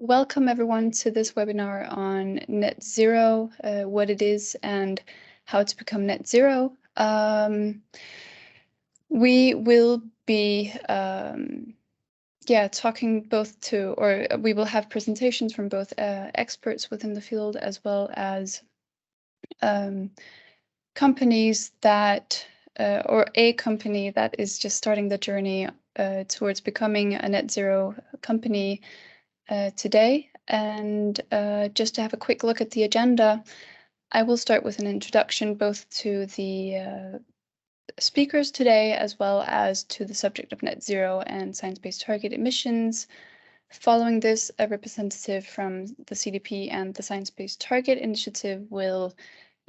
welcome everyone to this webinar on net zero, what it is and how to become net zero. We will be talking both to, or we will have presentations from both experts within the field as well as companies that, or a company that is just starting the journey towards becoming a net zero company today. And just to have a quick look at the agenda, I will start with an introduction both to the speakers today as well as to the subject of net zero and science-based target emissions. Following this, a representative from the CDP and the Science-Based Target Initiative will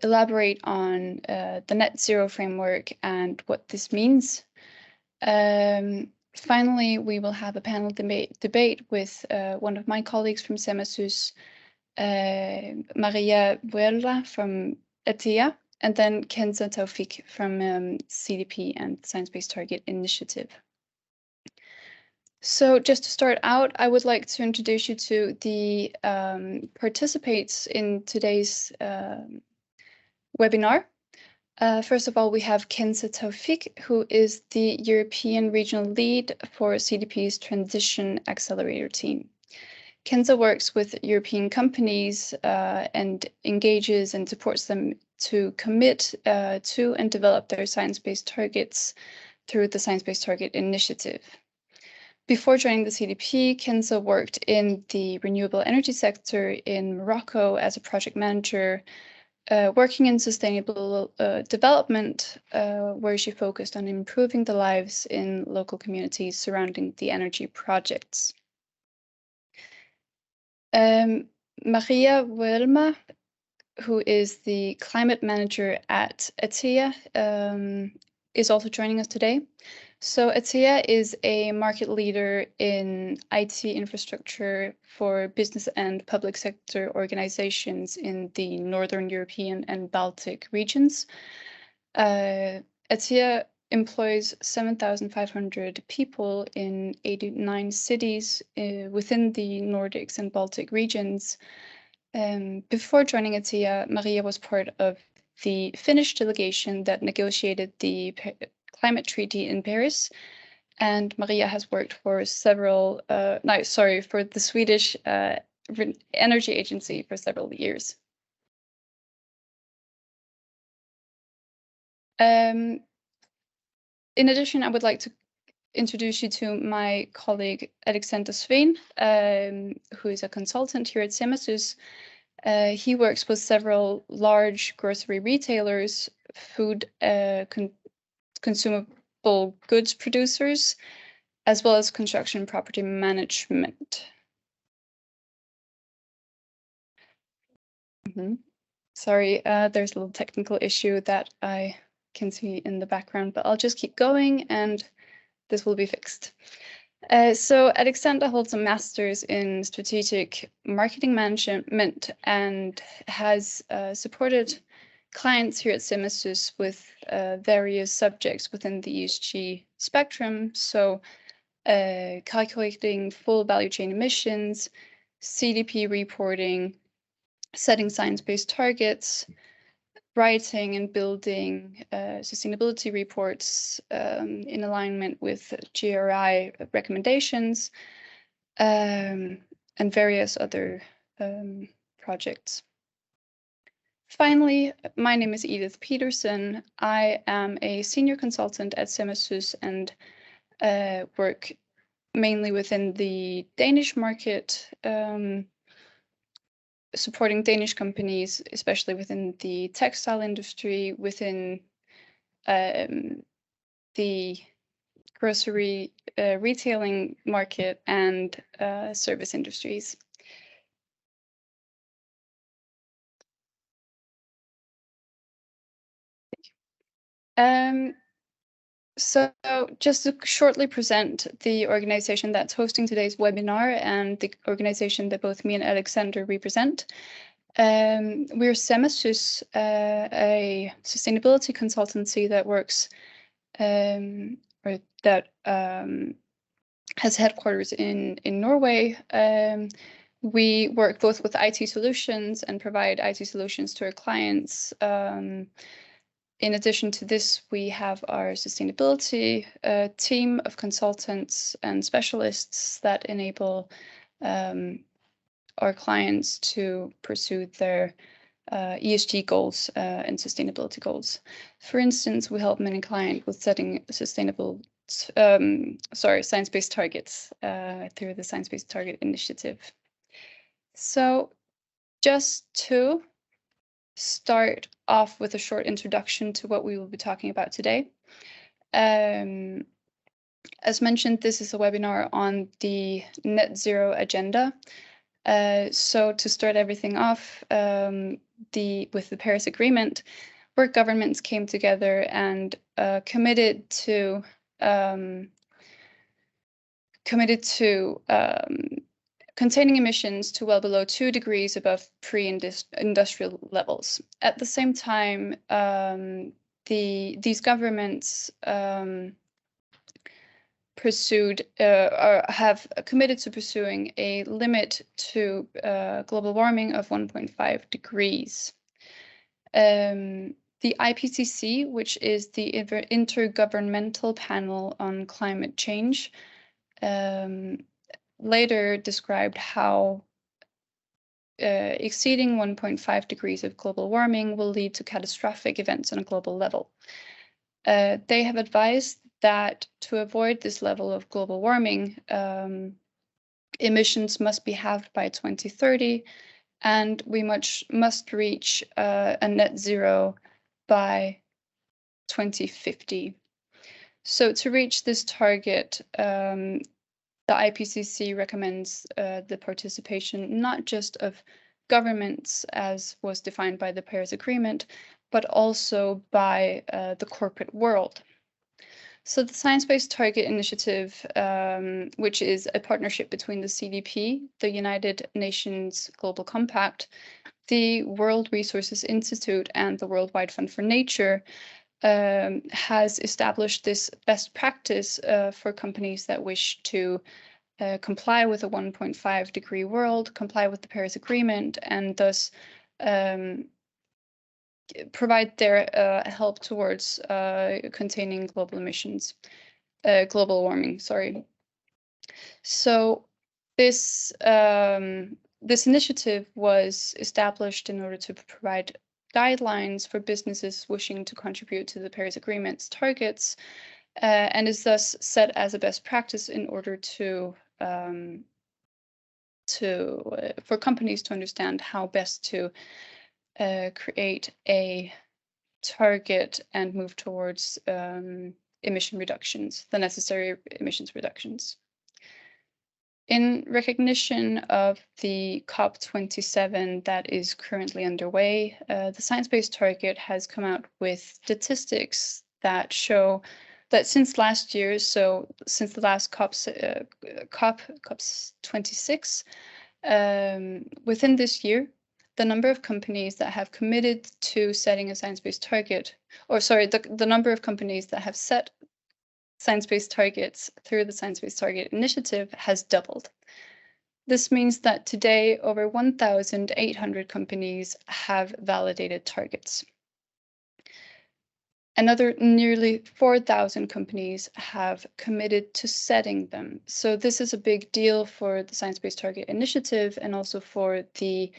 elaborate on the net zero framework and what this means. Finally, we will have a panel debate with one of my colleagues from CEMAsys, Maria Vuelva from ETIA, and then Kenza Taoufik from CDP and the Science-Based Target Initiative. So just to start out, I would like to introduce you to the participants in today's webinar. First of all, we have Kenza Taoufik, who is the European Regional Lead for CDP's Transition Accelerator team. Kenza works with European companies and engages and supports them to commit to and develop their science-based targets through the Science-Based Target Initiative. Before joining the CDP, Kenza worked in the renewable energy sector in Morocco as a project manager, working in sustainable development, where she focused on improving the lives in local communities surrounding the energy projects. Maria Vuelva, who is the climate manager at ETIA, is also joining us today. So ETIA is a market leader in IT infrastructure for business and public sector organizations in the Northern European and Baltic regions. ETIA employs 7,500 people in 89 cities within the Nordics and Baltic regions. Before joining ETIA, Maria was part of the Finnish delegation that negotiated the climate treaty in Paris, and Maria has worked for several, for the Swedish Energy Agency for several years. In addition, I would like to introduce you to my colleague Aleksander Sveen, who is a consultant here at CEMAsys. He works with several large grocery retailers, food consumable goods producers, as well as construction property management. Sorry, there's a little technical issue that I can see in the background, but I'll just keep going and this will be fixed. So Aleksander holds a master's in strategic marketing management and has supported clients here at CEMAsys with various subjects within the ESG spectrum. So calculating full value chain emissions, CDP reporting, setting science-based targets, writing and building sustainability reports in alignment with GRI recommendations, and various other projects. Finally, my name is Edith Pedersen. I am a senior consultant at CEMAsys and work mainly within the Danish market, supporting Danish companies, especially within the textile industry, within the grocery retailing market, and service industries. So just to shortly present the organization that's hosting today's webinar and the organization that both me and Aleksander represent. We're CEMAsys, a sustainability consultancy that works or that has headquarters in Norway. We work both with IT solutions and provide IT solutions to our clients. In addition to this, we have our sustainability team of consultants and specialists that enable our clients to pursue their ESG goals and sustainability goals. For instance, we help many clients with setting science-based targets through the Science-Based Target Initiative. So just to start off with a short introduction to what we will be talking about today. As mentioned, this is a webinar on the net zero agenda. So to start everything off, with the Paris Agreement, where governments came together and committed to containing emissions to well below 2 degrees above pre-industrial levels. At the same time, these governments have committed to pursuing a limit to global warming of 1.5 degrees. The IPCC, which is the Intergovernmental Panel on Climate Change, later described how exceeding 1.5 degrees of global warming will lead to catastrophic events on a global level. They have advised that to avoid this level of global warming, emissions must be halved by 2030, and we must reach a net zero by 2050. So to reach this target, the IPCC recommends the participation not just of governments, as was defined by the Paris Agreement, but also by the corporate world. So the Science-Based Target Initiative, which is a partnership between the CDP, the United Nations Global Compact, the World Resources Institute, and the Worldwide Fund for Nature, has established this best practice for companies that wish to comply with a 1.5 degree world, comply with the Paris Agreement, and thus provide their help towards containing global warming. So this initiative was established in order to provide guidelines for businesses wishing to contribute to the Paris Agreement's targets, and is thus set as a best practice in order for companies to understand how best to create a target and move towards emission reductions, the necessary emissions reductions. In recognition of the COP27 that is currently underway, the Science-Based Target has come out with statistics that show that since last year, so since the last COP26, within this year, the number of companies that have committed to setting a science-based target, the number of companies that have set science-based targets through the Science-Based Target Initiative has doubled. This means that today over 1,800 companies have validated targets. Another nearly 4,000 companies have committed to setting them. So this is a big deal for the Science-Based Target Initiative and also for the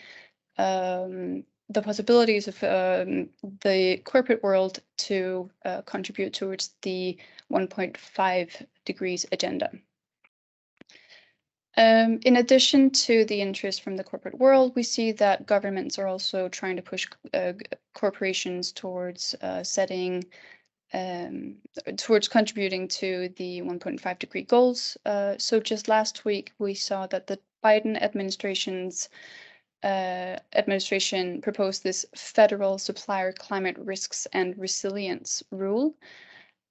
possibilities of the corporate world to contribute towards the 1.5 degrees agenda. In addition to the interest from the corporate world, we see that governments are also trying to push corporations towards towards contributing to the 1.5 degree goals. So just last week, we saw that the Biden administration proposed this Federal Supplier Climate Risks and Resilience Rule,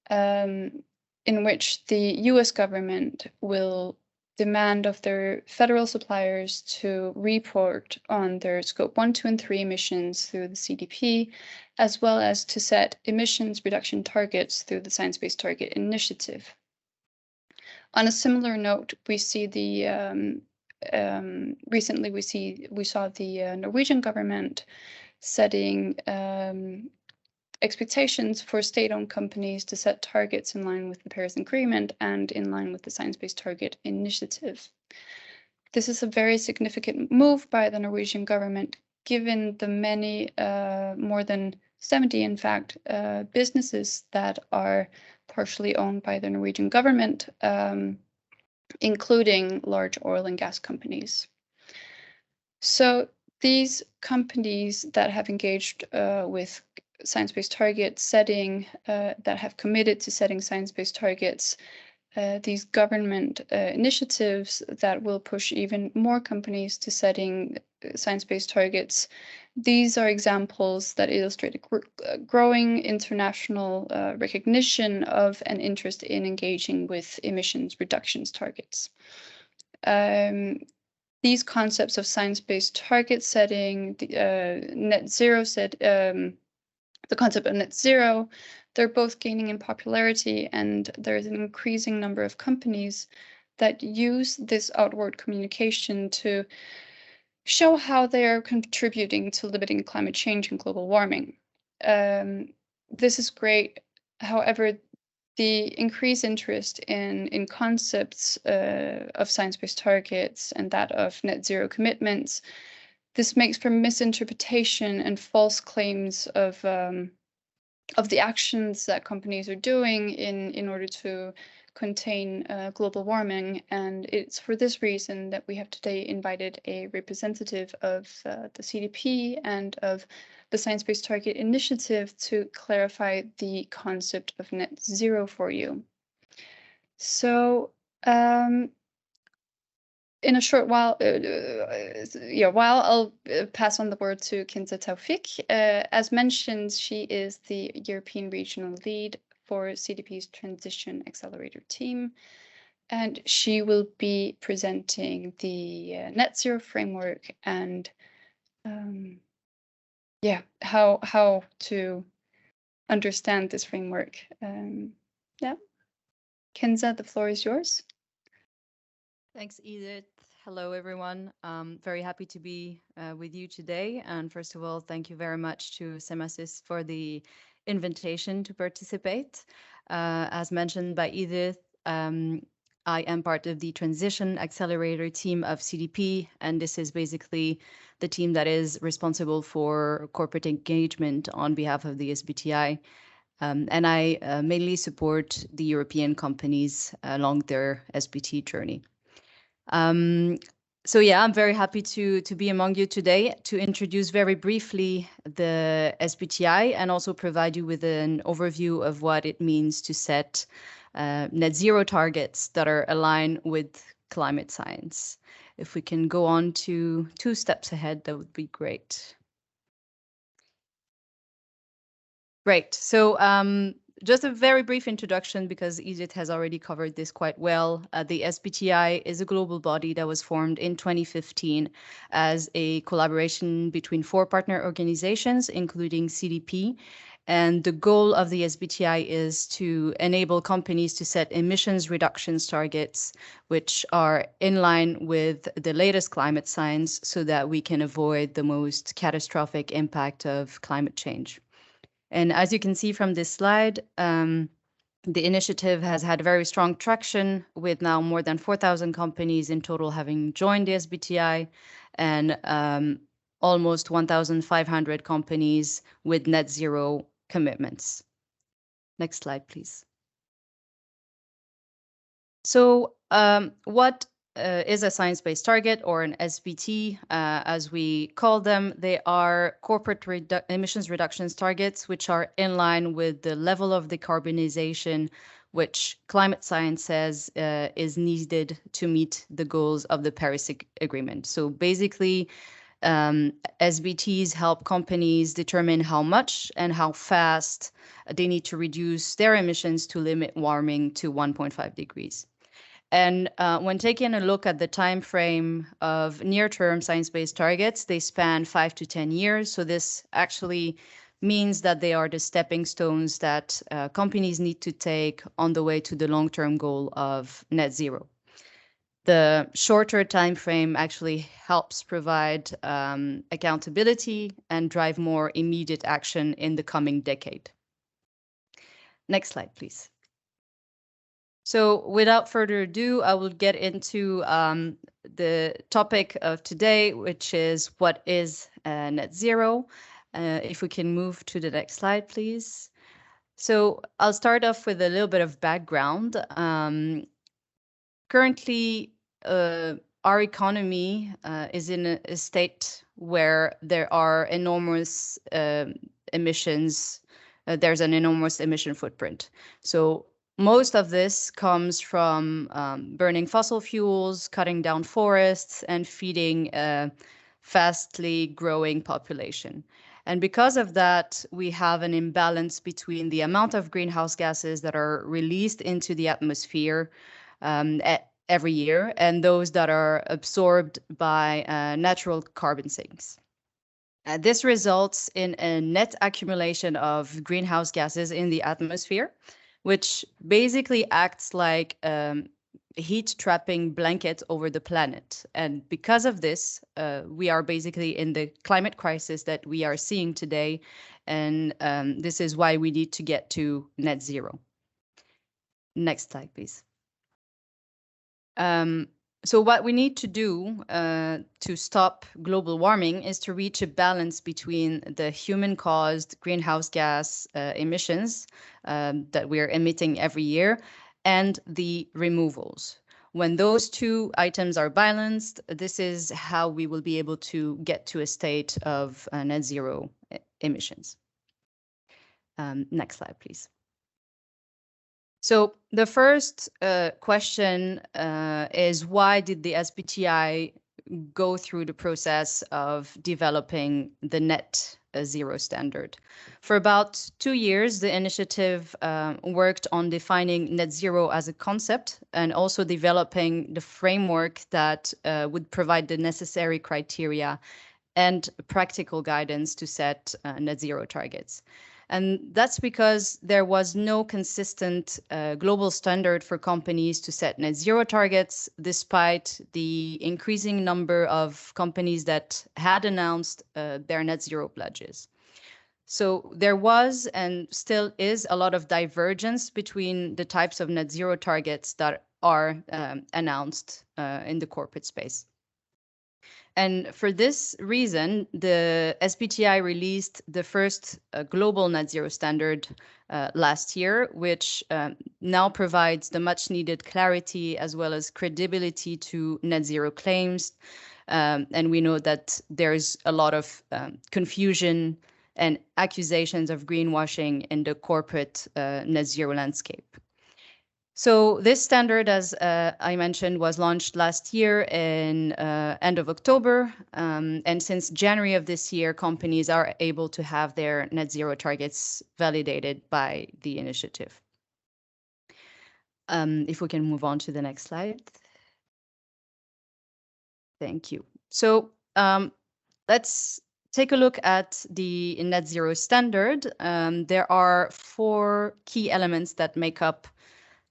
in which the US government will demand of their federal suppliers to report on their Scope 1, 2, and 3 emissions through the CDP, as well as to set emissions reduction targets through the Science-Based Target Initiative. On a similar note, we see the recently we saw the Norwegian government setting expectations for state-owned companies to set targets in line with the Paris Agreement and in line with the Science-Based Target Initiative. This is a very significant move by the Norwegian government, given the many, more than 70 in fact, businesses that are partially owned by the Norwegian government, including large oil and gas companies. So these companies that have engaged with science-based target setting, that have committed to setting science-based targets, these government initiatives that will push even more companies to setting science-based targets. These are examples that illustrate a growing international recognition of an interest in engaging with emissions reductions targets. These concepts of science-based target setting, net zero the concept of net zero, they're both gaining in popularity, and there's an increasing number of companies that use this outward communication to show how they are contributing to limiting climate change and global warming. This is great. However, the increased interest in concepts of science-based targets and that of net zero commitments, this makes for misinterpretation and false claims of the actions that companies are doing in order to contain global warming. And it's for this reason that we have today invited a representative of the CDP and of the Science-Based Target Initiative to clarify the concept of net zero for you. So in a short while, I'll pass on the word to Kenza Taoufik. As mentioned, she is the European regional lead for CDP's Transition Accelerator team, and she will be presenting the net zero framework and how to understand this framework. Kenza, the floor is yours. Thanks, Edith. Hello, everyone. Very happy to be with you today. And first of all, thank you very much to CEMAsys for the invitation to participate. As mentioned by Edith, I am part of the Transition Accelerator team of CDP, and this is basically the team that is responsible for corporate engagement on behalf of the SBTi. And I mainly support the European companies along their SBT journey. So yeah, I'm very happy to be among you today to introduce very briefly the SBTi and also provide you with an overview of what it means to set net zero targets that are aligned with climate science. If we can go on to 2 steps ahead, that would be great. Great. So just a very brief introduction, because Edith has already covered this quite well. The SBTi is a global body that was formed in 2015 as a collaboration between 4 partner organizations, including CDP. And the goal of the SBTi is to enable companies to set emissions reductions targets, which are in line with the latest climate science, so that we can avoid the most catastrophic impact of climate change. And as you can see from this slide, the initiative has had very strong traction, with now more than 4,000 companies in total having joined the SBTi, and almost 1,500 companies with net zero commitments. Next slide, please. So what is a science-based target, or an SBT, as we call them? They are corporate emissions reductions targets, which are in line with the level of decarbonization which climate science says is needed to meet the goals of the Paris Agreement. So basically, SBTs help companies determine how much and how fast they need to reduce their emissions to limit warming to 1.5 degrees. And when taking a look at the time frame of near-term science-based targets, they span 5 to 10 years. So this actually means that they are the stepping stones that companies need to take on the way to the long-term goal of net zero. The shorter time frame actually helps provide accountability and drive more immediate action in the coming decade. Next slide, please. So without further ado, I will get into the topic of today, which is what is net zero. If we can move to the next slide, please. So I'll start off with a little bit of background. Currently, our economy is in a state where there are enormous emissions. There's an enormous emission footprint. So most of this comes from burning fossil fuels, cutting down forests, and feeding a fastly growing population. And because of that, we have an imbalance between the amount of greenhouse gases that are released into the atmosphere every year and those that are absorbed by natural carbon sinks. This results in a net accumulation of greenhouse gases in the atmosphere, which basically acts like a heat trapping blanket over the planet. And because of this, we are basically in the climate crisis that we are seeing today. And this is why we need to get to net zero. Next slide, please. So what we need to do to stop global warming is to reach a balance between the human-caused greenhouse gas emissions that we're emitting every year and the removals. When those two items are balanced, this is how we will be able to get to a state of net zero emissions. Next slide, please. So the first question is, why did the SBTi go through the process of developing the net zero standard? For about 2 years, the initiative worked on defining net zero as a concept and also developing the framework that would provide the necessary criteria and practical guidance to set net zero targets. And that's because there was no consistent global standard for companies to set net zero targets, despite the increasing number of companies that had announced their net zero pledges. So there was and still is a lot of divergence between the types of net zero targets that are announced in the corporate space. And for this reason, the SBTi released the first global net zero standard last year, which now provides the much needed clarity as well as credibility to net zero claims. And we know that there's a lot of confusion and accusations of greenwashing in the corporate net zero landscape. So this standard, as I mentioned, was launched last year in end of October. And since January of this year, companies are able to have their net zero targets validated by the initiative. If we can move on to the next slide. Thank you. So let's take a look at the net zero standard. There are 4 key elements that make up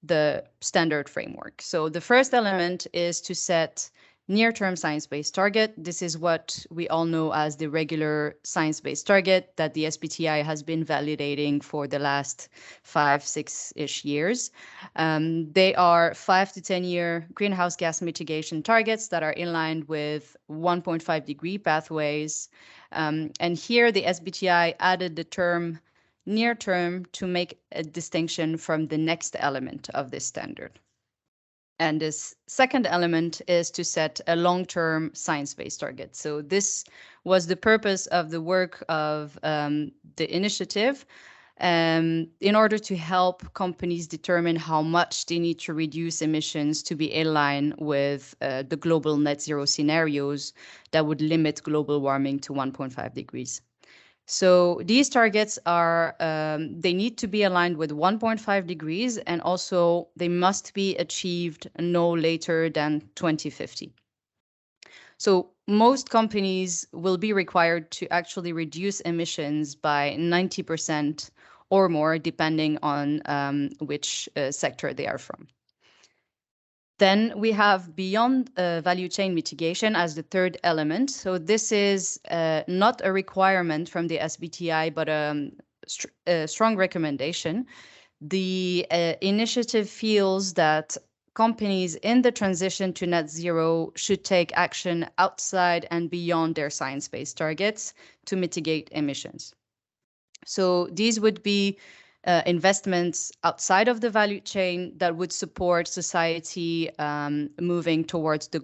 the standard framework. So the first element is to set near-term science-based target. This is what we all know as the regular science-based target that the SBTi has been validating for the last 5-6-ish years. They are 5 to 10 year greenhouse gas mitigation targets that are in line with 1.5 degree pathways. And here the SBTi added the term near term to make a distinction from the next element of this standard. And this second element is to set a long-term science-based target. So this was the purpose of the work of the initiative in order to help companies determine how much they need to reduce emissions to be in line with the global net zero scenarios that would limit global warming to 1.5 degrees. So these targets are, they need to be aligned with 1.5 degrees, and also they must be achieved no later than 2050. So most companies will be required to actually reduce emissions by 90% or more, depending on which sector they are from. Then we have beyond value chain mitigation as the third element. So this is not a requirement from the SBTi, but a strong recommendation. The initiative feels that companies in the transition to net zero should take action outside and beyond their science-based targets to mitigate emissions. So these would be investments outside of the value chain that would support society moving towards the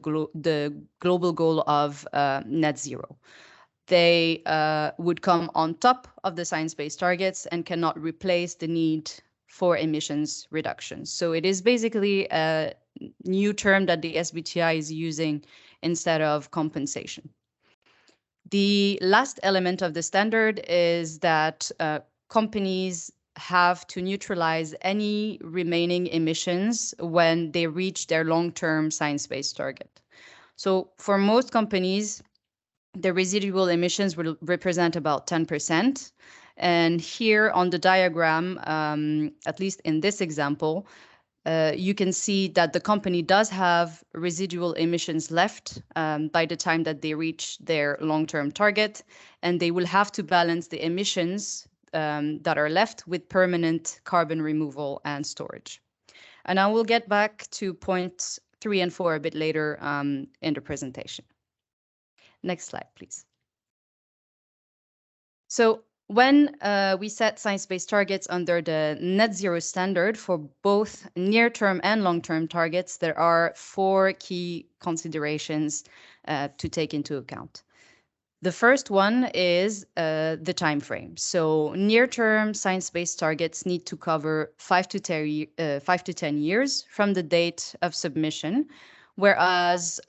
global goal of net zero. They would come on top of the science-based targets and cannot replace the need for emissions reduction. So it is basically a new term that the SBTi is using instead of compensation. The last element of the standard is that companies have to neutralize any remaining emissions when they reach their long-term science-based target. So for most companies, the residual emissions will represent about 10%. And here on the diagram, at least in this example, you can see that the company does have residual emissions left by the time that they reach their long-term target, and they will have to balance the emissions that are left with permanent carbon removal and storage. And I will get back to points 3 and 4 a bit later in the presentation. Next slide, please. So when we set science-based targets under the net zero standard for both near-term and long-term targets, there are 4 key considerations to take into account. The first one is the time frame. So near-term science-based targets need to cover 5 to 10 years from the date of submission, whereas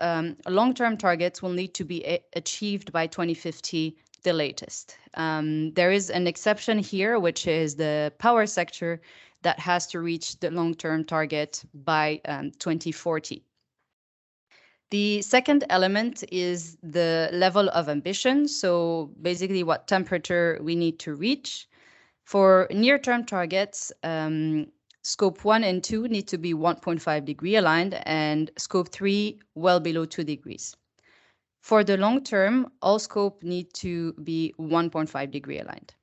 long-term targets will need to be achieved by 2050 the latest. There is an exception here, which is the power sector that has to reach the long-term target by 2040. The second element is the level of ambition. So basically what temperature we need to reach. For near-term targets, scope 1 and 2 need to be 1.5 degree aligned and scope 3 well below 2 degrees. For the long term, all scope need to be 1.5 degree aligned.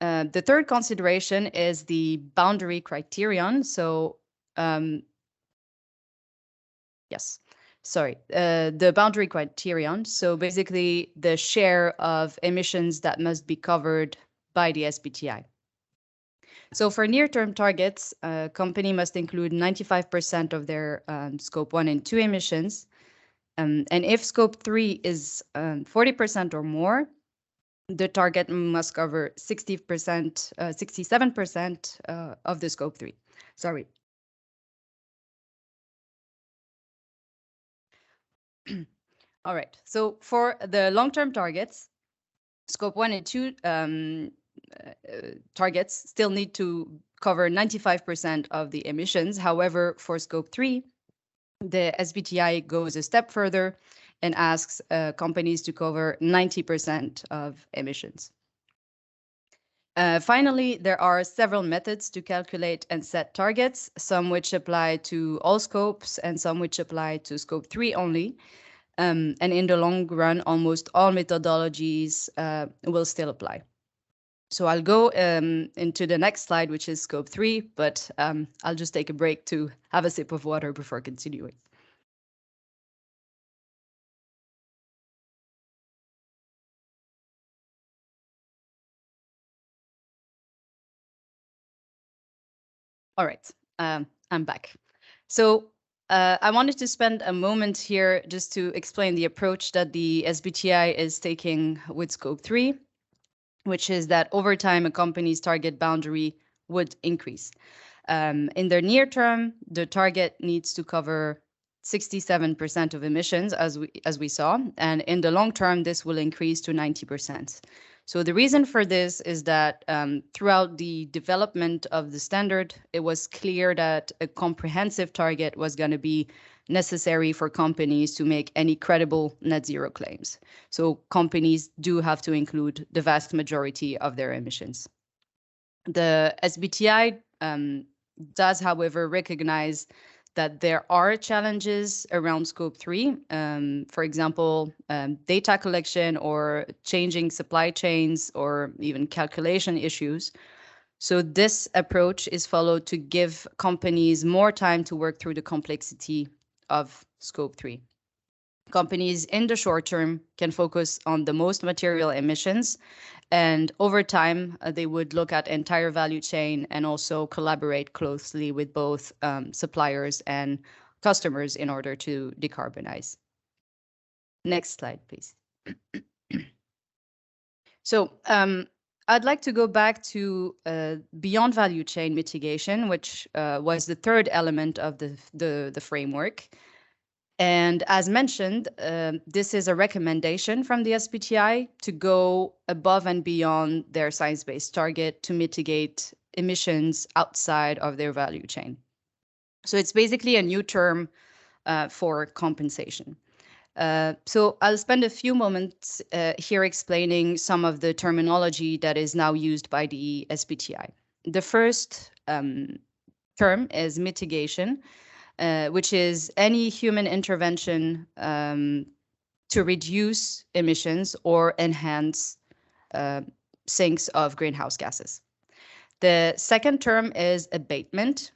The third consideration is the boundary criterion. So the boundary criterion. So basically the share of emissions that must be covered by the SBTi. So for near-term targets, a company must include 95% of their scope 1 and 2 emissions. And if scope 3 is 40% or more, the target must cover 67% of the scope 3. Sorry. All right. So for the long-term targets, scope 1 and 2 targets still need to cover 95% of the emissions. However, for scope 3, the SBTi goes a step further and asks companies to cover 90% of emissions. Finally, there are several methods to calculate and set targets, some which apply to all scopes and some which apply to scope 3 only. And in the long run, almost all methodologies will still apply. So I'll go into the next slide, which is scope 3, but I'll just take a break to have a sip of water before continuing. All right, I'm back. So I wanted to spend a moment here just to explain the approach that the SBTi is taking with scope 3, which is that over time, a company's target boundary would increase. In the near term, the target needs to cover 67% of emissions, as we saw, and in the long term, this will increase to 90%. So the reason for this is that throughout the development of the standard, it was clear that a comprehensive target was going to be necessary for companies to make any credible net zero claims. So companies do have to include the vast majority of their emissions. The SBTi does, however, recognize that there are challenges around scope 3, for example, data collection or changing supply chains or even calculation issues. So this approach is followed to give companies more time to work through the complexity of scope 3. Companies in the short term can focus on the most material emissions, and over time, they would look at entire value chain and also collaborate closely with both suppliers and customers in order to decarbonize. Next slide, please. So I'd like to go back to beyond value chain mitigation, which was the third element of the framework. And as mentioned, this is a recommendation from the SBTi to go above and beyond their science-based target to mitigate emissions outside of their value chain. So it's basically a new term for compensation. So I'll spend a few moments here explaining some of the terminology that is now used by the SBTi. The first term is mitigation, which is any human intervention to reduce emissions or enhance sinks of greenhouse gases. The second term is abatement.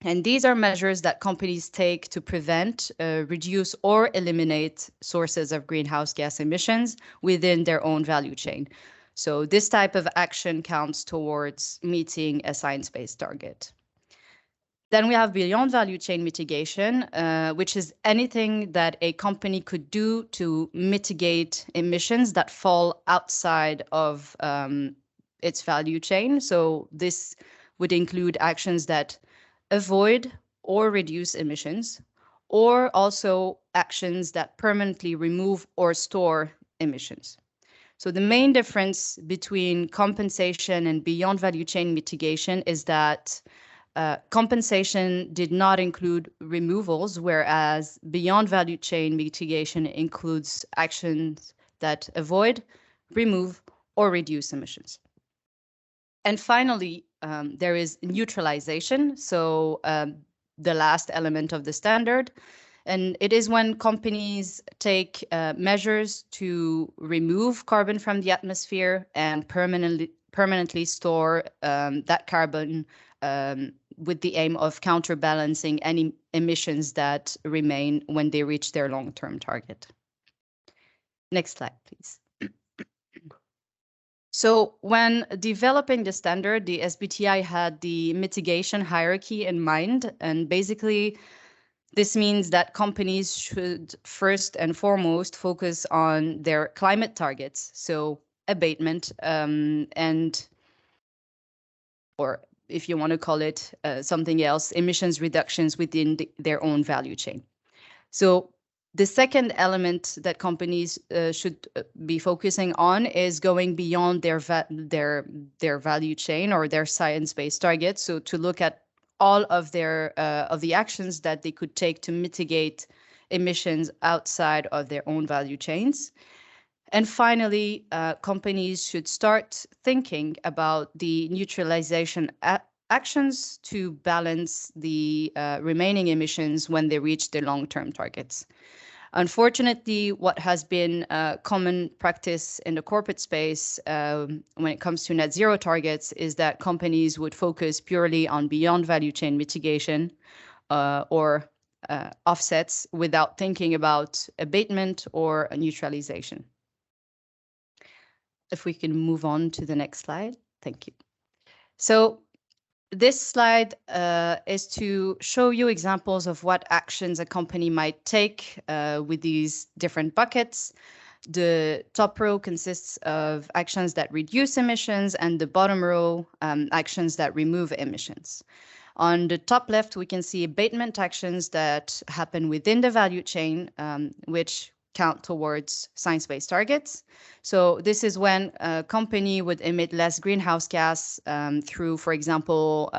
And these are measures that companies take to prevent, reduce, or eliminate sources of greenhouse gas emissions within their own value chain. So this type of action counts towards meeting a science-based target. Then we have beyond value chain mitigation, which is anything that a company could do to mitigate emissions that fall outside of its value chain. So this would include actions that avoid or reduce emissions, or also actions that permanently remove or store emissions. So the main difference between compensation and beyond value chain mitigation is that compensation did not include removals, whereas beyond value chain mitigation includes actions that avoid, remove, or reduce emissions. And finally, there is neutralization, so the last element of the standard. And it is when companies take measures to remove carbon from the atmosphere and permanently store that carbon with the aim of counterbalancing any emissions that remain when they reach their long-term target. Next slide, please. So when developing the standard, the SBTi had the mitigation hierarchy in mind. And basically, this means that companies should first and foremost focus on their climate targets, so abatement, or if you want to call it something else, emissions reductions within their own value chain. So the second element that companies should be focusing on is going beyond their value chain or their science-based targets. So to look at all of the actions that they could take to mitigate emissions outside of their own value chains. And finally, companies should start thinking about the neutralization actions to balance the remaining emissions when they reach their long-term targets. Unfortunately, what has been common practice in the corporate space when it comes to net zero targets is that companies would focus purely on beyond value chain mitigation or offsets without thinking about abatement or neutralization. If we can move on to the next slide. Thank you. So this slide is to show you examples of what actions a company might take with these different buckets. The top row consists of actions that reduce emissions, and the bottom row, actions that remove emissions. On the top left, we can see abatement actions that happen within the value chain, which count towards science-based targets. So this is when a company would emit less greenhouse gas through, for example,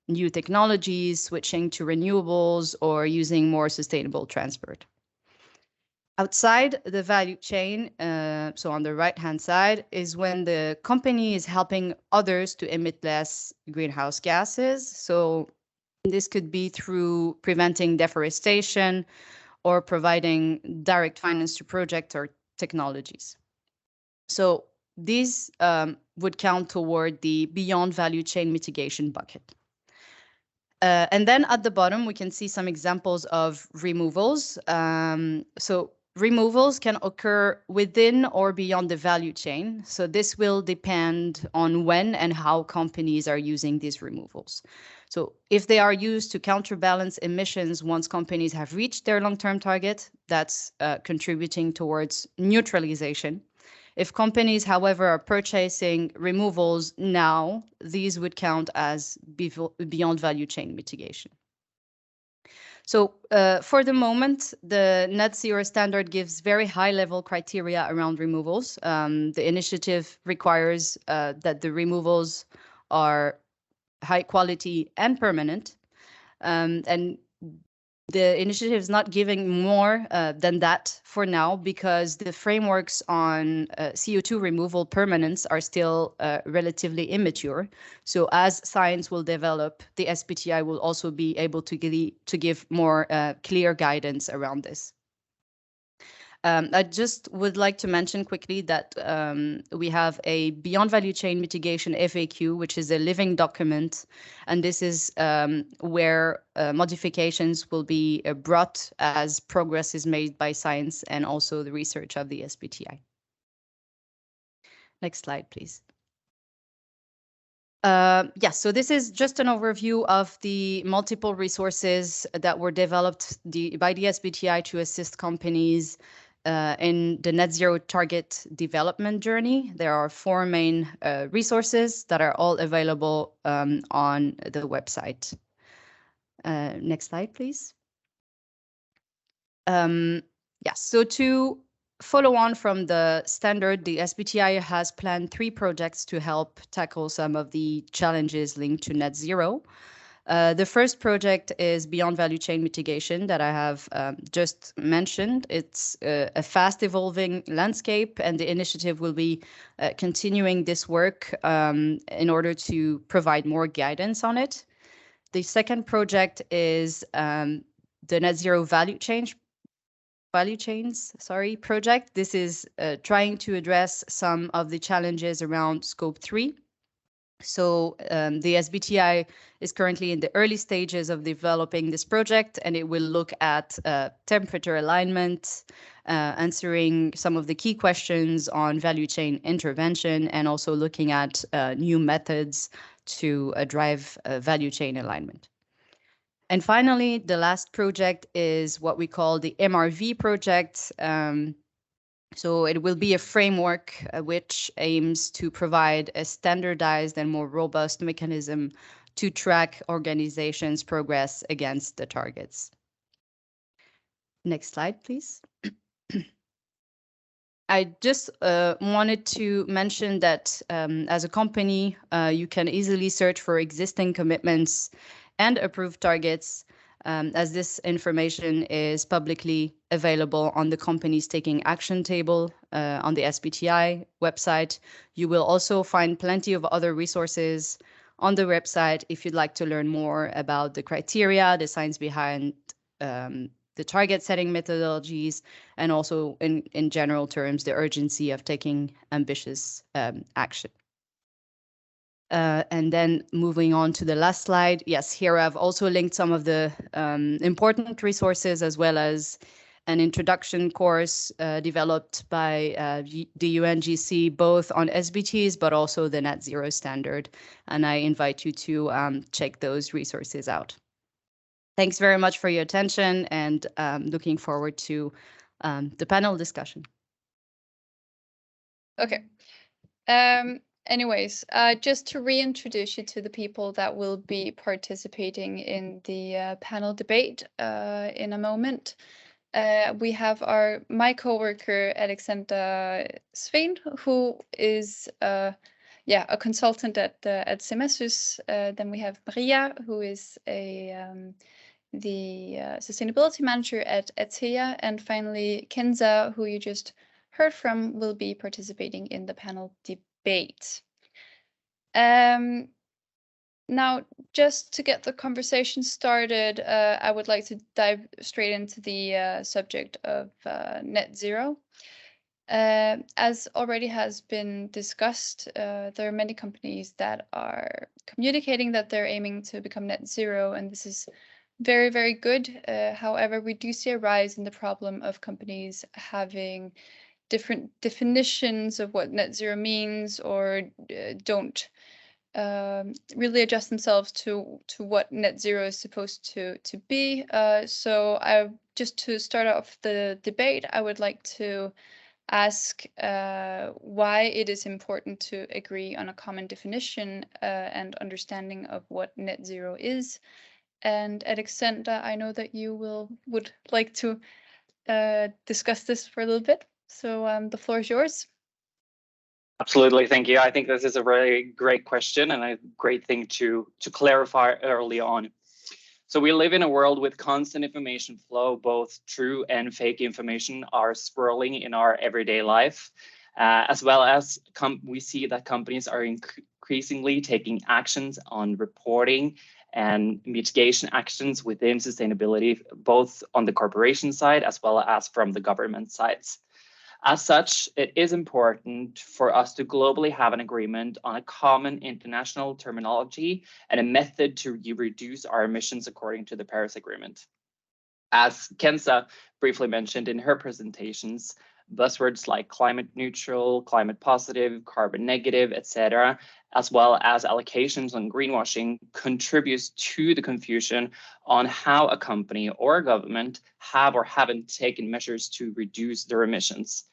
new technologies, switching to renewables, or using more sustainable transport. Outside the value chain, so on the right-hand side, is when the company is helping others to emit less greenhouse gases. So This could be through preventing deforestation or providing direct finance to projects or technologies. So these would count toward the beyond value chain mitigation bucket. And then at the bottom, we can see some examples of removals. So removals can occur within or beyond the value chain. So this will depend on when and how companies are using these removals. So if they are used to counterbalance emissions once companies have reached their long-term target, that's contributing towards neutralization. If companies, however, are purchasing removals now, these would count as beyond value chain mitigation. So for the moment, the net zero standard gives very high level criteria around removals. The initiative requires that the removals are high quality and permanent. And the initiative is not giving more than that for now because the frameworks on CO2 removal permanence are still relatively immature. So as science will develop, the SBTi will also be able to give more clear guidance around this. I just would like to mention quickly that we have a Beyond Value Chain Mitigation FAQ, which is a living document. And this is where modifications will be brought as progress is made by science and also the research of the SBTi. Next slide, please. Yes, so this is just an overview of the multiple resources that were developed by the SBTi to assist companies in the net zero target development journey. There are 4 main resources that are all available on the website. Next slide, please. Yes, so to follow on from the standard, the SBTi has planned 3 projects to help tackle some of the challenges linked to net zero. The first project is Beyond Value Chain Mitigation that I have just mentioned. It's a fast evolving landscape, and the initiative will be continuing this work in order to provide more guidance on it. The second project is the Net Zero Value Chains project. This is trying to address some of the challenges around Scope 3. So the SBTi is currently in the early stages of developing this project, and it will look at temperature alignment, answering some of the key questions on value chain intervention, and also looking at new methods to drive value chain alignment. And finally, the last project is what we call the MRV project. So it will be a framework which aims to provide a standardized and more robust mechanism to track organizations' progress against the targets. Next slide, please. I just wanted to mention that as a company, you can easily search for existing commitments and approved targets, as this information is publicly available on the Companies Taking Action table on the SBTi website. You will also find plenty of other resources on the website if you'd like to learn more about the criteria, the science behind the target setting methodologies, and also in general terms, the urgency of taking ambitious action. And then moving on to the last slide. Yes, here I've also linked some of the important resources as well as an introduction course developed by the UNGC, both on SBTs, but also the net zero standard. And I invite you to check those resources out. Thanks very much for your attention, and looking forward to the panel discussion. Okay. Anyways, just to reintroduce you to the people that will be participating in the panel debate in a moment. We have my coworker Aleksander Sveen, who is a consultant at CEMAsys. Then we have Maria, who is the sustainability manager at ATEA, and finally Kenza, who you just heard from, will be participating in the panel debate. Now, just to get the conversation started, I would like to dive straight into the subject of net zero. As already has been discussed, there are many companies that are communicating that they're aiming to become net zero, and this is very, very good. However, we do see a rise in the problem of companies having different definitions of what net zero means, or don't really adjust themselves to what net zero is supposed to be. So just to start off the debate, I would like to ask why it is important to agree on a common definition and understanding of what net zero is. And Aleksander, I know that you would like to discuss this for a little bit. So the floor is yours. Absolutely, thank you. I think this is a really great question and a great thing to clarify early on. So we live in a world with constant information flow. Both true and fake information are swirling in our everyday life, as well as we see that companies are increasingly taking actions on reporting and mitigation actions within sustainability, both on the corporation side as well as from the government sides. As such, it is important for us to globally have an agreement on a common international terminology and a method to reduce our emissions according to the Paris Agreement. As Kenza briefly mentioned in her presentations, buzzwords like climate neutral, climate positive, carbon negative, etc., as well as allocations on greenwashing contributes to the confusion on how a company or a government have or haven't taken measures to reduce their emissions.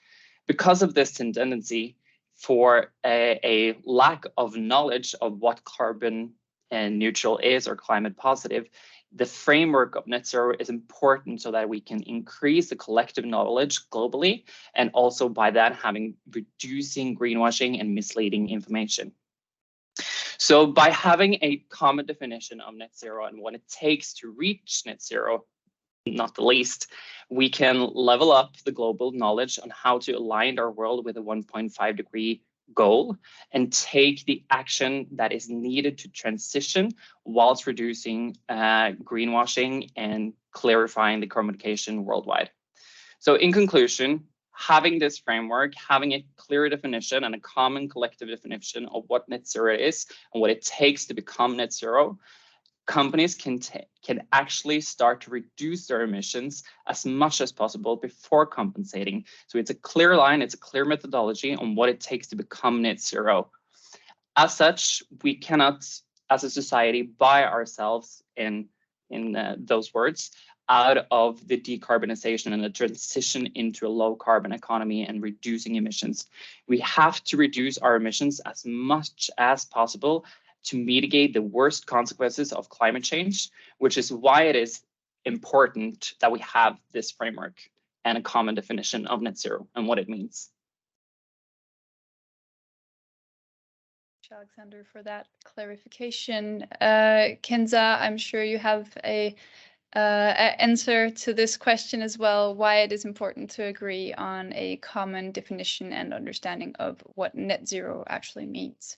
Because of this tendency for a lack of knowledge of what carbon neutral is or climate positive, the framework of net zero is important so that we can increase the collective knowledge globally, and also by that having reducing greenwashing and misleading information. So by having a common definition of net zero and what it takes to reach net zero, not the least, we can level up the global knowledge on how to align our world with a 1.5 degree goal and take the action that is needed to transition whilst reducing greenwashing and clarifying the communication worldwide. So in conclusion, having this framework, having a clear definition and a common collective definition of what net zero is and what it takes to become net zero, companies can actually start to reduce their emissions as much as possible before compensating. So it's a clear line, it's a clear methodology on what it takes to become net zero. As such, we cannot, as a society, buy ourselves in those words out of the decarbonization and the transition into a low carbon economy and reducing emissions. We have to reduce our emissions as much as possible to mitigate the worst consequences of climate change, which is why it is important that we have this framework and a common definition of net zero and what it means. Aleksander, for that clarification. Kenza, I'm sure you have an answer to this question as well, why it is important to agree on a common definition and understanding of what net zero actually means.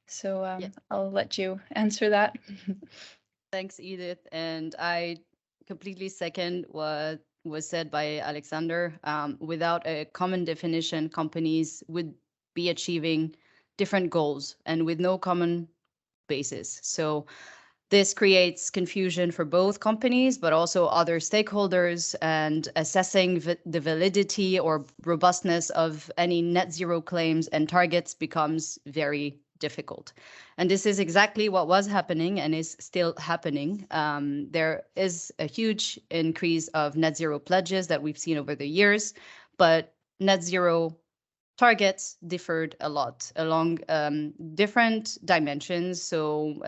So yeah. I'll let you answer that. Thanks, Edith. And I completely second what was said by Aleksander. Without a common definition, companies would be achieving different goals and with no common basis. So this creates confusion for both companies, but also other stakeholders, and assessing the validity or robustness of any net zero claims and targets becomes very difficult. And this is exactly what was happening and is still happening. There is a huge increase of net zero pledges that we've seen over the years, but net zero targets differed a lot along different dimensions. So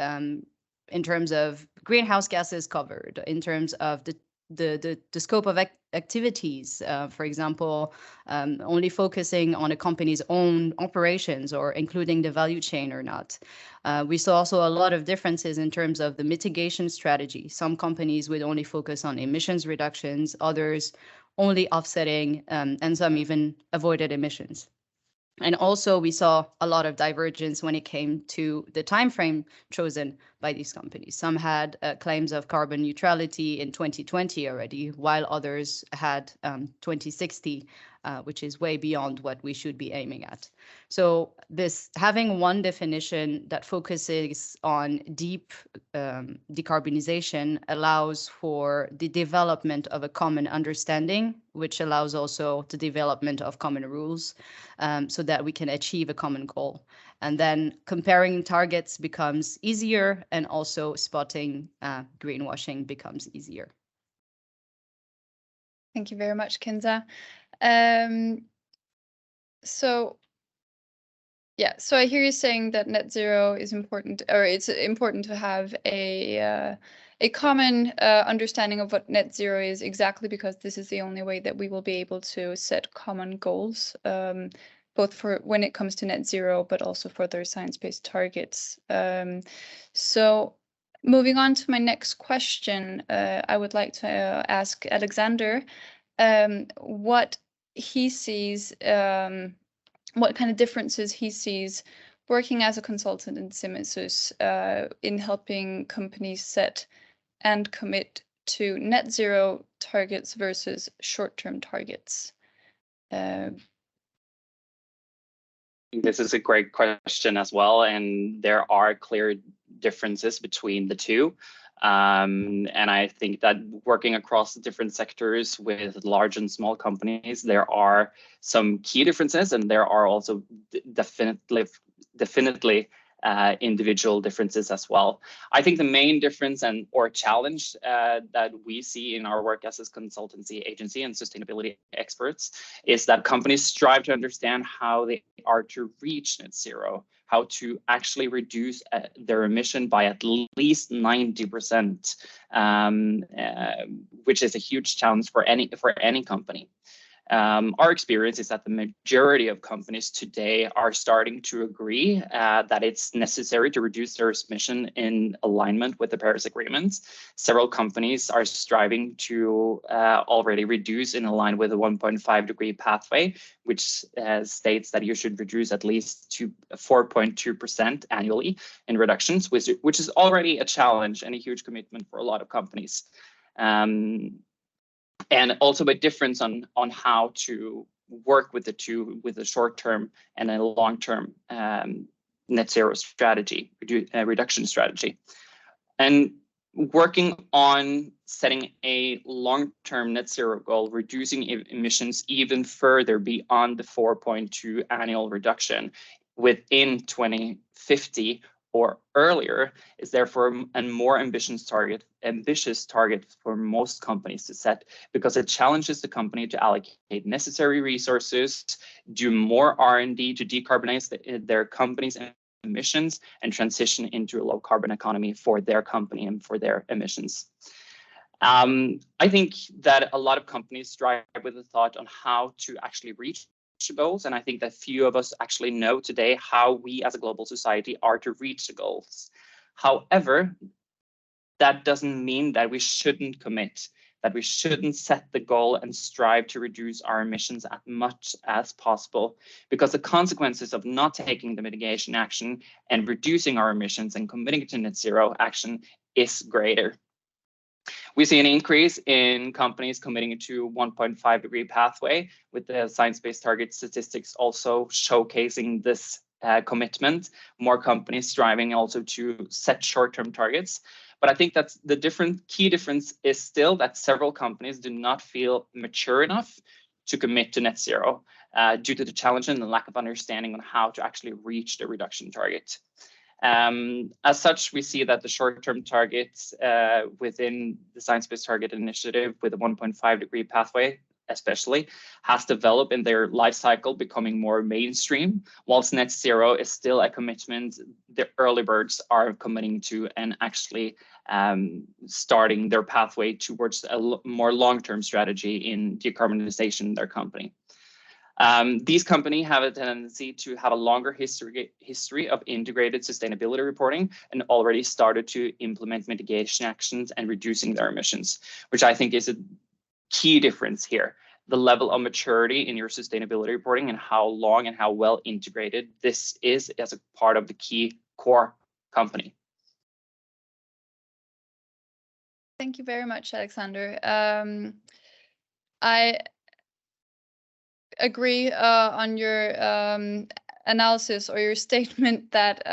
in terms of greenhouse gases covered, in terms of the scope of activities, for example, only focusing on a company's own operations or including the value chain or not. We saw also a lot of differences in terms of the mitigation strategy. Some companies would only focus on emissions reductions, others only offsetting, and some even avoided emissions. And also we saw a lot of divergence when it came to the time frame chosen by these companies. Some had claims of carbon neutrality in 2020 already, while others had 2060, which is way beyond what we should be aiming at. So this having one definition that focuses on deep decarbonization allows for the development of a common understanding, which allows also the development of common rules, so that we can achieve a common goal. And then comparing targets becomes easier, and also spotting greenwashing becomes easier. Thank you very much, Kenza. So I hear you saying that net zero is important, or it's important to have a common understanding of what net zero is, exactly because this is the only way that we will be able to set common goals, both for when it comes to net zero, but also for their science-based targets. So moving on to my next question, I would like to ask Aleksander what he sees, what kind of differences he sees working as a consultant in CEMAsys in helping companies set and commit to net zero targets versus short-term targets. This is a great question as well, and there are clear differences between the two. And I think that working across different sectors with large and small companies, there are some key differences, and there are also definitely individual differences as well. I think the main difference or challenge that we see in our work as a consultancy agency and sustainability experts is that companies strive to understand how they are to reach net zero, how to actually reduce their emission by at least 90%, which is a huge challenge for any company. Our experience is that the majority of companies today are starting to agree that it's necessary to reduce their emission in alignment with the Paris Agreement. Several companies are striving to already reduce in line with the 1.5 degree pathway, which states that you should reduce at least 4.2% annually in reductions, which is already a challenge and a huge commitment for a lot of companies. And also a difference on how to work with the two, with a short-term and a long-term net zero strategy, reduction strategy. And working on setting a long-term net zero goal, reducing emissions even further beyond the 4.2 annual reduction within 2050 or earlier is therefore a more ambitious target for most companies to set, because it challenges the company to allocate necessary resources, do more R&D to decarbonize their company's emissions, and transition into a low carbon economy for their company and for their emissions. I think that a lot of companies strive with the thought on how to actually reach goals, and I think that few of us actually know today how we as a global society are to reach the goals. However, that doesn't mean that we shouldn't commit, that we shouldn't set the goal and strive to reduce our emissions as much as possible, because the consequences of not taking the mitigation action and reducing our emissions and committing to net zero action is greater. We see an increase in companies committing to 1.5 degree pathway, with the science-based target statistics also showcasing this commitment. More companies striving also to set short-term targets. But I think that's the key difference is still that several companies do not feel mature enough to commit to net zero due to the challenge and the lack of understanding on how to actually reach the reduction target. As such, we see that the short-term targets within the Science-Based Target Initiative with a 1.5 degree pathway especially has developed in their life cycle, becoming more mainstream, whilst net zero is still a commitment the early birds are committing to and actually starting their pathway towards a more long-term strategy in decarbonization in their company. These companies have a tendency to have a longer history of integrated sustainability reporting and already started to implement mitigation actions and reducing their emissions, which I think is a key difference here. The level of maturity in your sustainability reporting and how long and how well integrated this is as a part of the key core company. Thank you very much, Aleksander. I agree on your analysis or your statement that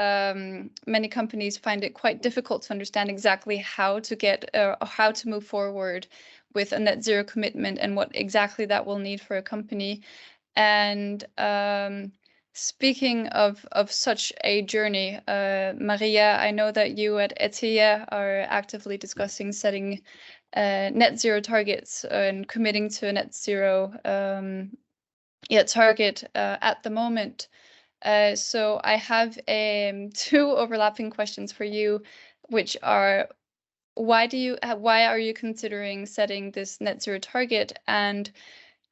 many companies find it quite difficult to understand exactly how to get or how to move forward with a net zero commitment and what exactly that will need for a company. And speaking of such a journey, Maria, I know that you at SBTi are actively discussing setting net zero targets and committing to a net zero target at the moment. So I have two overlapping questions for you, which are why are you considering setting this net zero target, and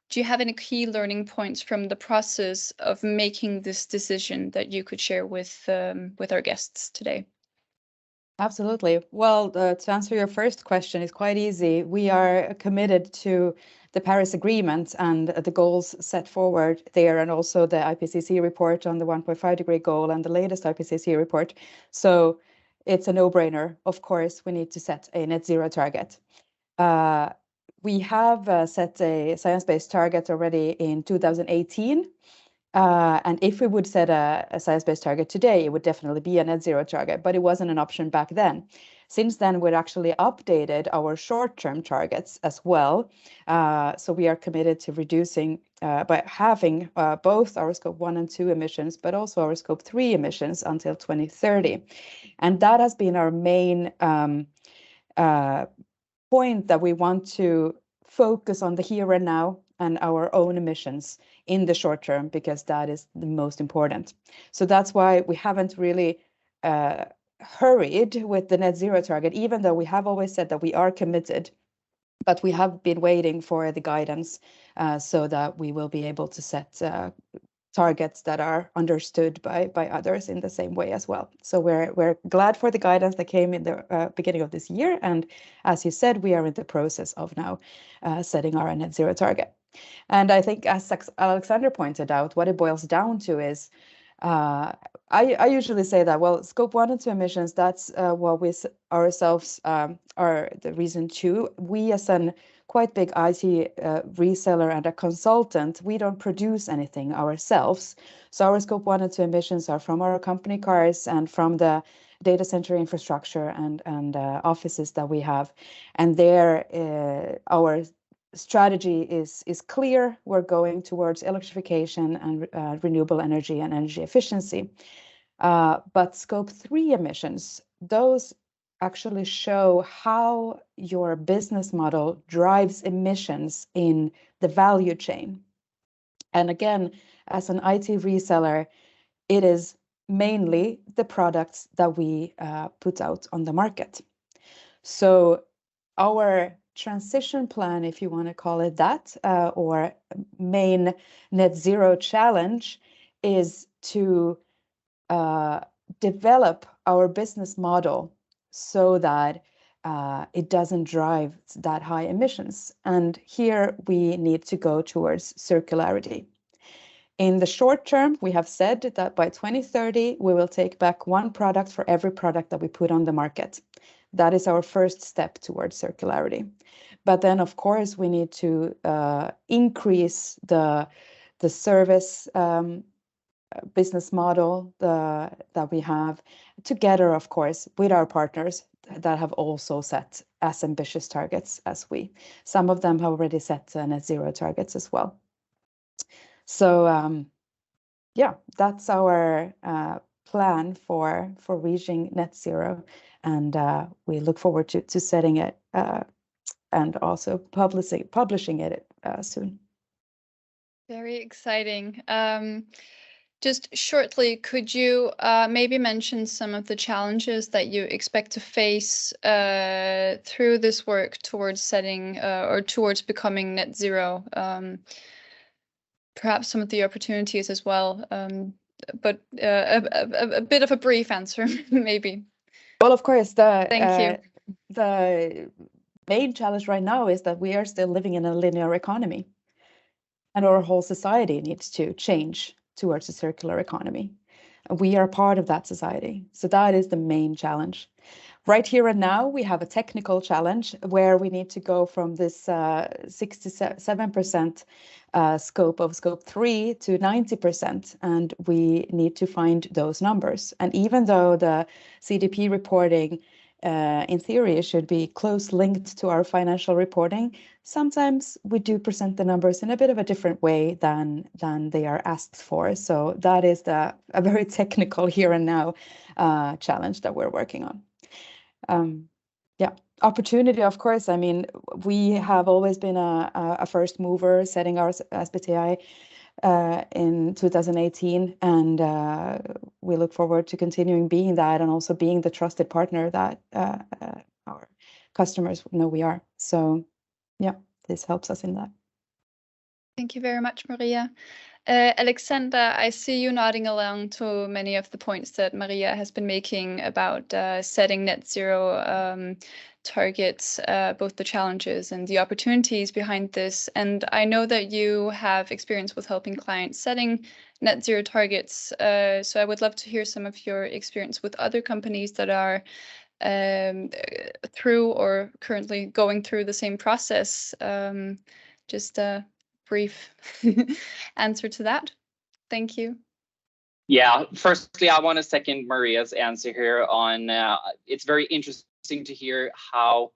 do you have any key learning points from the process of making this decision that you could share with our guests today? Absolutely. Well, to answer your first question is quite easy. We are committed to the Paris Agreement and the goals set forward there, and also the IPCC report on the 1.5 degree goal and the latest IPCC report. So it's a no-brainer. Of course, we need to set a net zero target. We have set a science-based target already in 2018. And if we would set a science-based target today, it would definitely be a net zero target, but it wasn't an option back then. Since then, we've actually updated our short-term targets as well. So we are committed to reducing by having both our scope 1 and 2 emissions, but also our scope 3 emissions until 2030. And that has been our main point, that we want to focus on the here and now and our own emissions in the short term, because that is the most important. So that's why we haven't really hurried with the net zero target, even though we have always said that we are committed, but we have been waiting for the guidance so that we will be able to set targets that are understood by others in the same way as well. So we're glad for the guidance that came in the beginning of this year. And as you said, we are in the process of now setting our net zero target. And I think, as Aleksander pointed out, what it boils down to is, I usually say that, well, scope 1 and 2 emissions, that's what we ourselves are the reason to. We, as an quite big IT reseller and a consultant, we don't produce anything ourselves. So our scope 1 and 2 emissions are from our company cars and from the data center infrastructure and offices that we have. And there, our strategy is clear. We're going towards electrification and renewable energy and energy efficiency. But scope 3 emissions, those actually show how your business model drives emissions in the value chain. And again, as an IT reseller, it is mainly the products that we put out on the market. So our transition plan, if you want to call it that, or main net zero challenge, is to develop our business model so that it doesn't drive that high emissions. And here we need to go towards circularity. In the short term, we have said that by 2030, we will take back one product for every product that we put on the market. That is our first step towards circularity. But then, of course, we need to increase the service business model that we have together, of course, with our partners that have also set as ambitious targets as we. Some of them have already set net zero targets as well. So yeah, that's our plan for reaching net zero, and we look forward to setting it and also publishing it soon. Very exciting. Just shortly, could you maybe mention some of the challenges that you expect to face through this work towards setting or towards becoming net zero? Perhaps some of the opportunities as well, but a bit of a brief answer, maybe. Well, of course, Thank you. The main challenge right now is that we are still living in a linear economy, and our whole society needs to change towards a circular economy. We are part of that society. So that is the main challenge. Right here and now, we have a technical challenge where we need to go from this 67% scope of scope 3 to 90%, and we need to find those numbers. And even though the CDP reporting in theory should be close linked to our financial reporting, sometimes we do present the numbers in a bit of a different way than they are asked for. So that is a very technical here and now challenge that we're working on. Yeah, opportunity, of course. I mean, we have always been a first mover setting our SBTi in 2018, and we look forward to continuing being that and also being the trusted partner that our customers know we are. So yeah, this helps us in that. Thank you very much, Maria. Aleksander, I see you nodding along to many of the points that Maria has been making about setting net zero targets, both the challenges and the opportunities behind this. And I know that you have experience with helping clients setting net zero targets. So I would love to hear some of your experience with other companies that are through or currently going through the same process. Just a brief answer to that. Thank you. Yeah, firstly, I want to second Maria's answer here on it's very interesting to hear how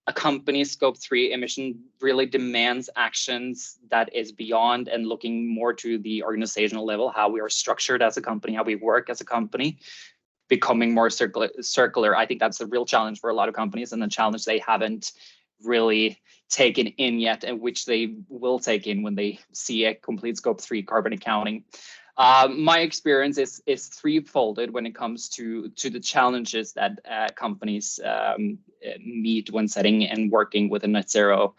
a company's scope 3 emission really demands actions that is beyond and looking more to the organizational level, how we are structured as a company, how we work as a company, becoming more circular. I think that's a real challenge for a lot of companies, and the challenge they haven't really taken in yet, and which they will take in when they see a complete scope 3 carbon accounting. My experience is threefolded when it comes to the challenges that companies meet when setting and working with a net zero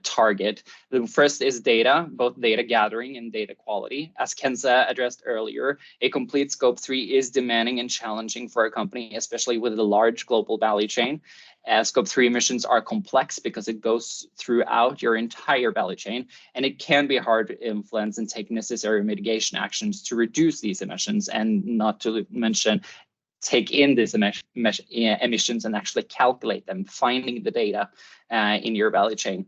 target. The first is data, both data gathering and data quality. As Kenza addressed earlier, a complete scope 3 is demanding and challenging for a company, especially with a large global value chain. Scope 3 emissions are complex because it goes throughout your entire value chain, and it can be hard to influence and take necessary mitigation actions to reduce these emissions, and not to mention take in these emissions and actually calculate them, finding the data in your value chain.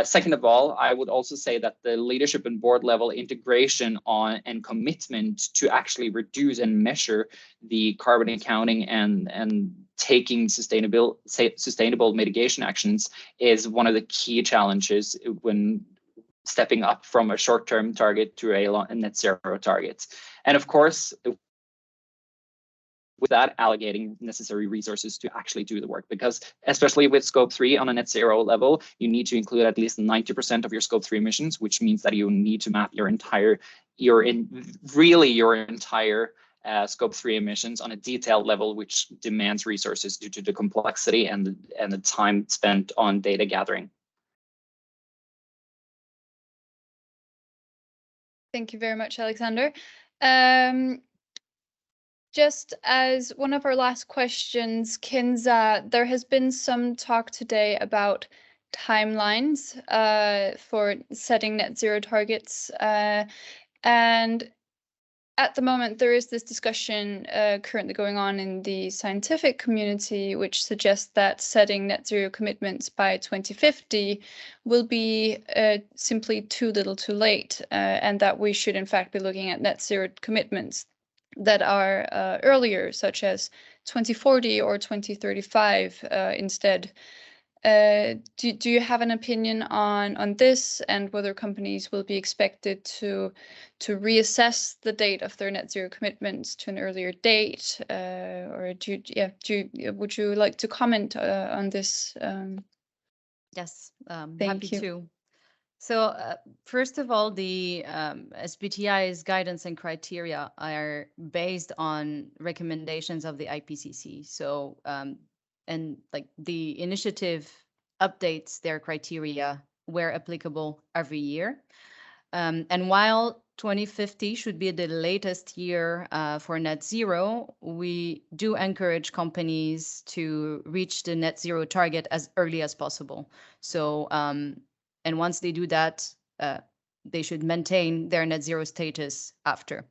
Second of all, I would also say that the leadership and board level integration on and commitment to actually reduce and measure the carbon accounting and taking sustainable mitigation actions is one of the key challenges when stepping up from a short-term target to a net zero target. And of course, with that, allocating necessary resources to actually do the work, because especially with scope 3 on a net zero level, you need to include at least 90% of your scope 3 emissions, which means that you need to map your entire scope 3 emissions on a detailed level, which demands resources due to the complexity and the time spent on data gathering. Thank you very much, Aleksander. Just as one of our last questions, Kenza, there has been some talk today about timelines for setting net zero targets. And at the moment, there is this discussion currently going on in the scientific community, which suggests that setting net zero commitments by 2050 will be simply too little too late, and that we should in fact be looking at net zero commitments that are earlier, such as 2040 or 2035 instead. Do you have an opinion on this, and whether companies will be expected to reassess the date of their net zero commitments to an earlier date, or would you like to comment on this? Yes, Thank happy you. to. So first of all, the SBTi's guidance and criteria are based on recommendations of the IPCC. So and like the initiative updates their criteria where applicable every year. And while 2050 should be the latest year for net zero, we do encourage companies to reach the net zero target as early as possible. So and once they do that, they should maintain their net zero status after.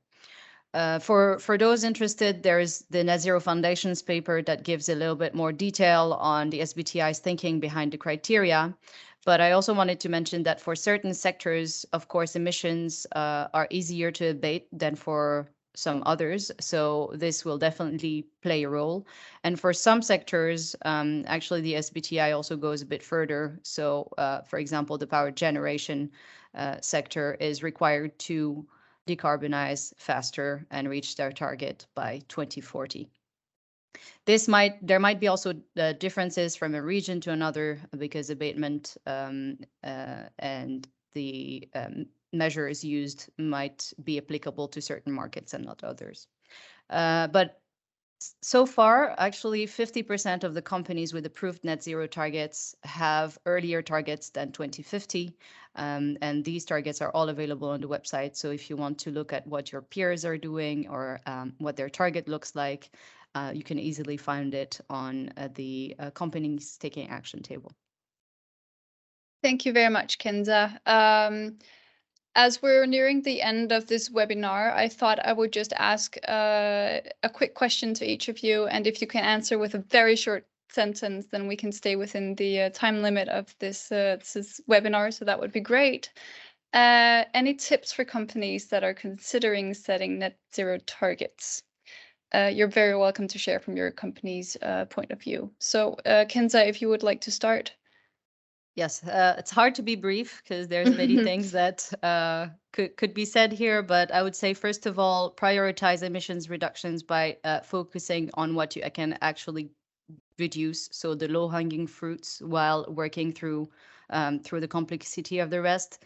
For those interested, there's the Net Zero Foundations paper that gives a little bit more detail on the SBTi's thinking behind the criteria. But I also wanted to mention that for certain sectors, of course, emissions are easier to abate than for some others. So this will definitely play a role. And for some sectors, actually, the SBTi also goes a bit further. So, for example, the power generation sector is required to decarbonize faster and reach their target by 2040. There might be also differences from a region to another because abatement and the measures used might be applicable to certain markets and not others. But so far, actually, 50% of the companies with approved net zero targets have earlier targets than 2050. And these targets are all available on the website. So if you want to look at what your peers are doing or what their target looks like, you can easily find it on the companies taking action table. Thank you very much, Kenza. As we're nearing the end of this webinar, I thought I would just ask a quick question to each of you. And if you can answer with a very short sentence, then we can stay within the time limit of this webinar. So that would be great. Any tips for companies that are considering setting net zero targets? You're very welcome to share from your company's point of view. So Kenza, if you would like to start. Yes, it's hard to be brief because there's many things that could be said here, but I would say, first of all, prioritize emissions reductions by focusing on what you can actually reduce, so the low-hanging fruits, while working through the complexity of the rest.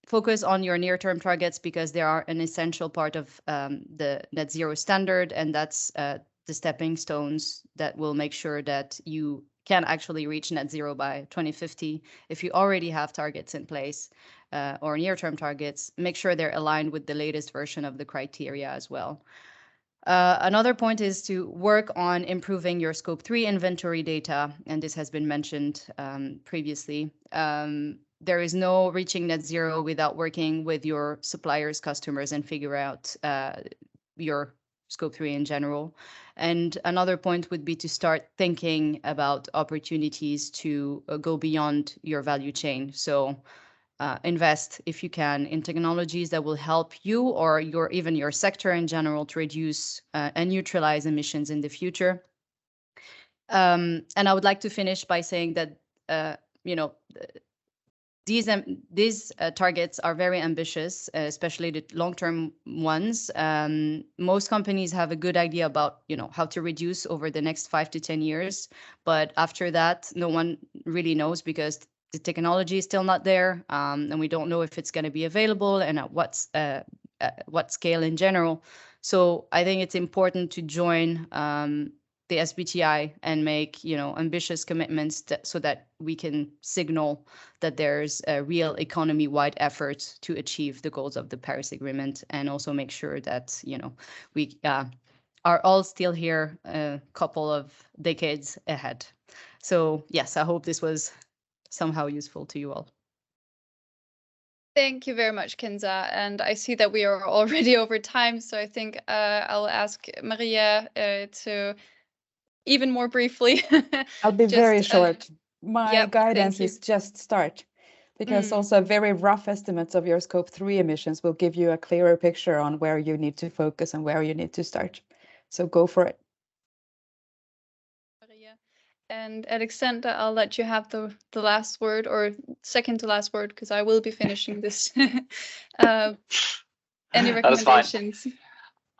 Focus on your near-term targets because they are an essential part of the net zero standard, and that's the stepping stones that will make sure that you can actually reach net zero by 2050. If you already have targets in place or near-term targets, make sure they're aligned with the latest version of the criteria as well. Another point is to work on improving your Scope 3 inventory data, and this has been mentioned previously. There is no reaching net zero without working with your suppliers, customers, and figure out your Scope 3 in general. And another point would be to start thinking about opportunities to go beyond your value chain. So invest, if you can, in technologies that will help you or even your sector in general to reduce and neutralize emissions in the future. And I would like to finish by saying that, these targets are very ambitious, especially the long-term ones. Most companies have a good idea about, how to reduce over the next 5 to 10 years. But after that, no one really knows because the technology is still not there, and we don't know if it's going to be available and at what scale in general. So I think it's important to join the SBTi and make ambitious commitments so that we can signal that there's a real economy-wide effort to achieve the goals of the Paris Agreement, and also make sure that we are all still here a couple of decades ahead. So yes, I hope this was somehow useful to you all. Thank you very much, Kenza. And I see that we are already over time, so I think I'll ask Maria to even more briefly. I'll be very short. My guidance is just start, because also very rough estimates of your Scope 3 emissions will give you a clearer picture on where you need to focus and where you need to start. So go for it. Maria. And Aleksander, I'll let you have the last word, or second to last word, because I will be finishing this. Any recommendations?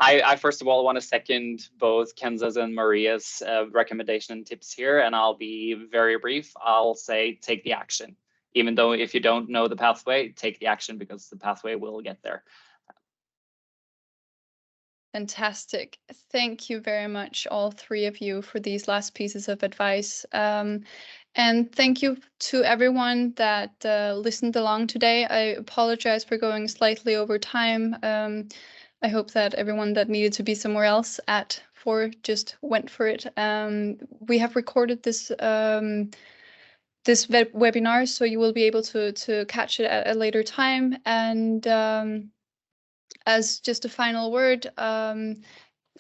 I first of all want to second both Kenza's and Maria's recommendation and tips here, and I'll be very brief. I'll say take the action. Even though if you don't know the pathway, take the action, because the pathway will get there. Fantastic. Thank you very much, all three of you, for these last pieces of advice. And thank you to everyone that listened along today. I apologize for going slightly over time. I hope that everyone that needed to be somewhere else at 4 just went for it. We have recorded this this webinar, so you will be able to catch it at a later time. And as just a final word,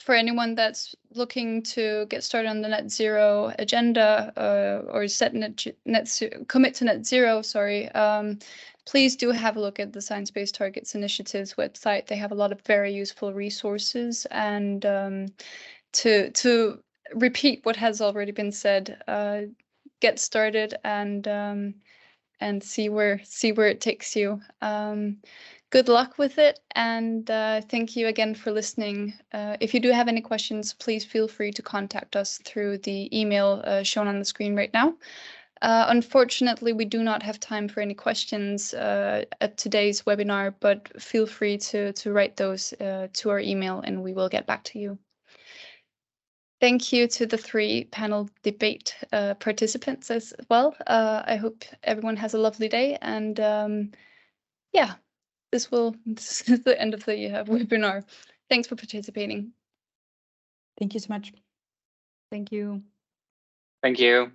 for anyone that's looking to get started on the net zero agenda or commit to net zero, please do have a look at the Science Based Targets Initiative's website. They have a lot of very useful resources, and to repeat what has already been said, get started and see where it takes you. Good luck with it, and thank you again for listening. If you do have any questions, please feel free to contact us through the email shown on the screen right now. Unfortunately, we do not have time for any questions at today's webinar, but feel free to write those to our email and we will get back to you. Thank you to the 3 panel debate participants as well. I hope everyone has a lovely day, and yeah, this is the end of the webinar. Thanks for participating. Thank you so much. Thank you. Thank you.